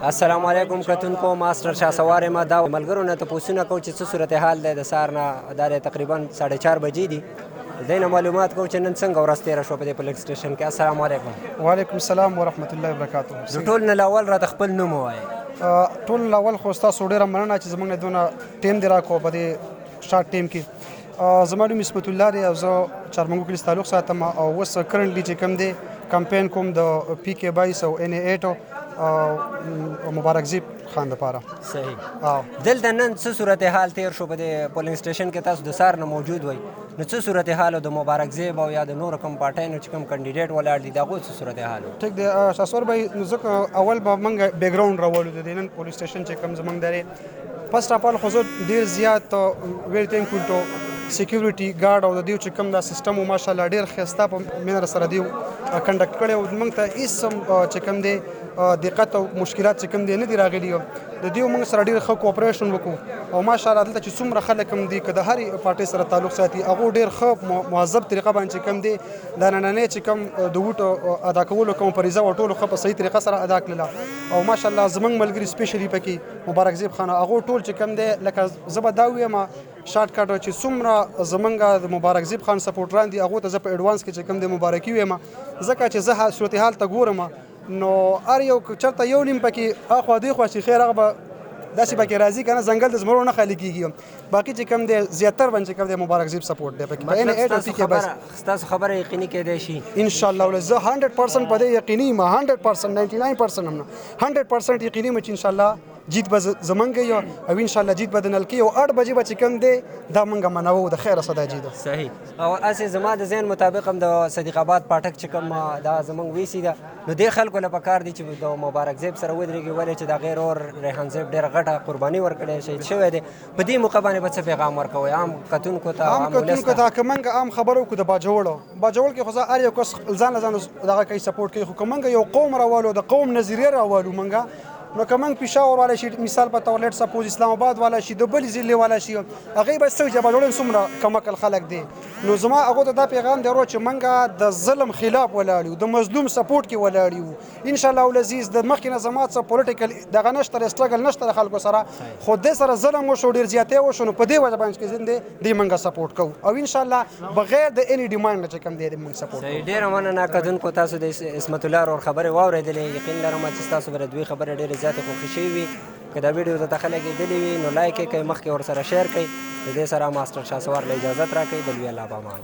السلام علیکم کتونکو ماسټر شاه سوار یم دا ملګرو نه تپوسونه کوو چې څه صورتحال دی د سهار نه دا دی تقریبا 4:30 بجې دي دی نه معلومات کوو چې نن څنګه ورځ تېره شوه په دې پولیس سټیشن کې. السلام علیکم. وعلیکم السلام ورحمت الله وبرکاتو. د ټول نه اول راته خپل نوم ووایئ. ټول اول خو ستاسو ډېره مننه چې زموږ نه دونه ټیم دې راکړو په دې شارټ ټیم کې. زما نوم عصمت الله دی او زه چارمنګو کلیس تعلق ساتم او اوس کرنټلی چې کوم دی کمپین کوم د پی کې 22 او ان 8 مبارک زیب خان لپاره. صحیح. دلته نن څه صورتحال تیر شو په دې پولینګ سټیشن کې؟ تاسو د سهار نه موجود وئ، نو څه صورتحال د مبارک زیب او یا د نورو کوم پارټیانو چې کوم کینډیډیټ ولاړ دي د هغوی څه صورتحال و؟ ټیک دی شاسور بھائی، نو ځکه اول به موږ بیک ګراوند راولو د دې نن پولیس سټیشن چې کوم زموږ دی. فرسټ اف آل خو زه ډېر زیات ویری تھینکفul ټو سیکیورټي ګارډ او د دیو چې کوم دا سیستم و ماشاءالله ډېر ښایسته په مینه سره دیو کنډکټ کړی او موږ ته هېڅ چې کوم دی دقت او مشکلات چې کوم دی نه دي راغلي. د دیو موږ سره ډېر ښه کوپریشن وکړو او ماشاءالله دلته چې څومره خلک هم دي که د هرې پارټۍ سره تعلق ساتي هغو ډېر ښه مهذب طریقه باندې چې کوم دی دا نننۍ چې کوم د ووټ ادا کولو کوم فریضه وه ټولو ښه په صحیح طریقه سره ادا کړله او ماشاءالله زموږ ملګري سپیشلي پکې مبارک زیب خان هغو ټول چې کوم دی لکه زه به دا ووایم شارټ کټ چې څومره زمونږ د مبارک زیب خان سپورټران دي هغو ته زه په ایډوانس کې چې کوم دی مبارکي ویم، ځکه چې زه صورتحال ته ګورم نو هر یو چېرته یو نیم پکې اخوا دیخوا چې خیر هغه به داسې پکې راځي که نه ځنګل د زمرو نه خالي کېږي. باقي چې کوم دی زیاتر باندې چې کوم دی مبارک زیب سپورټ دی پکې. ستاسو خبره یقیني کېدی شي انشاءالله. زه 100% په دې یقیني یم، 100% 99% هم نه 100% یقیني یم چې انشاءالله جیت به زمونږ یو او انشاءالله جیت به د نلکې او 8 بجې به چې کوم دی دا مونږ منوو د خیره صدا جی ده. صحیح. او هسې زما د ذهن مطابق هم د صدیق آباد پاټک چې کوم دا زمونږ ویسي ده نو دې خلکو له پکار دي چې د مبارک زیب سره ودرېږي، ولې چې د هغې ورور ریحان زیب ډېره غټه قرباني ورکړې شهید شوی دی. په دې موقع باندې به څه پیغام ورکوئ عام کتونکو ته؟ عام کتونکو ته که موږ عام خبره وکړو د باجوړو کې خو زه هر یو کس ځان له ځان دغه کوي سپورټ کوي، خو که موږ یو قوم راولو د قوم نظریه راولو موږ نو که موږ پېښور والا شي مثال په تور لیټ سپوز اسلام آباد والا شي د بلې ضلعې والا شي هغوی به څه وي چې باجوړ څومره کمعقل خلک دی. نو زما هغو ته دا پیغام دی ورو چې موږ د ظلم خلاف ولاړ یو، د مظلوم سپورټ کې ولاړ یو انشاءالله العزیز. د مخکې نه زما څه پولیټیکل دغه نشته سټرګل نشته د خلکو سره، خو دې سره ظلم وشو ډېر زیاتی وشو نو په دې وجه باندې چې دې موږ سپورټ کوو او انشاءالله بغیر د اني ډیمانډ نه چې کوم دی موږ سپورټ کوو. ډېره مننه کتونکو، تاسو د عصمت الله ورور خبرې واورېدلې. یقین لرم چې ستاسو به د دوی خبرې ډېرې زیاتې خوښې شوي وي. که دا ویډیو ته خلک لیدلې وي نو لایک یې کړئ، مخکې ورسره شیر کړئ. د دې سره ماسټر شاه سوار له اجازت راکوي. د لوی الله په امان.